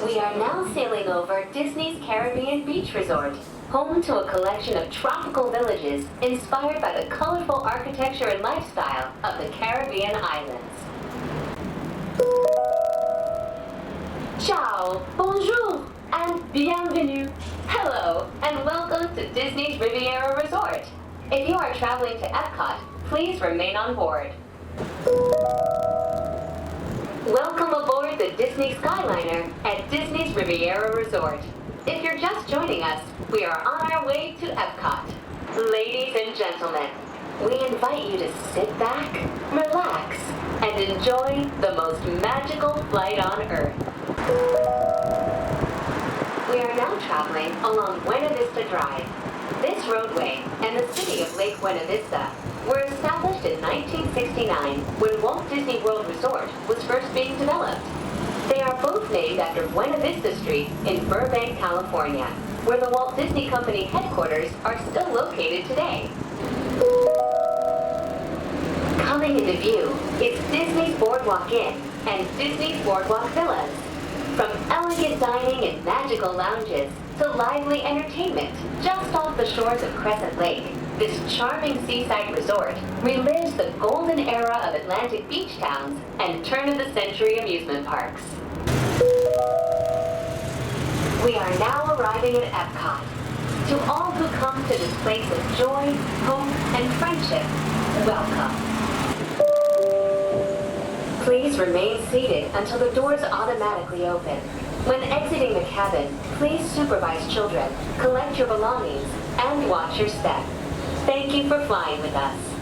We are now sailing over Disney's Caribbean Beach Resort, home to a collection of tropical villages inspired by the colorful architecture and lifestyle of the Caribbean islands. Ciao, bonjour, and bienvenue. Hello, and welcome to Disney's Riviera Resort. If you are traveling to Epcot, please remain on board. Welcome aboard the Disney Skyliner at Disney's Riviera Resort. If you're just joining us, we are on our way to Epcot. Ladies and gentlemen, we invite you to sit back, relax, and enjoy the most magical flight on Earth. We are now traveling along Buena Vista Drive. This roadway and the city of Lake Buena Vista were established in 1969 when Walt Disney World Resort was first being developed. They are both named after Buena Vista Street in Burbank, California, where the Walt Disney Company headquarters are still located today. Coming into view is Disney's Boardwalk Inn and Disney's Boardwalk Villas. From elegant dining and magical lounges to lively entertainment just off the shores of Crescent Lake, this charming seaside resort relives the golden era of Atlantic beach towns and turn-of-the-century amusement parks. We are now arriving at Epcot. To all who come to this place of joy, hope, and friendship, welcome. Please remain seated until the doors automatically open. When exiting the cabin, please supervise children, collect your belongings, and watch your step. Thank you for flying with us.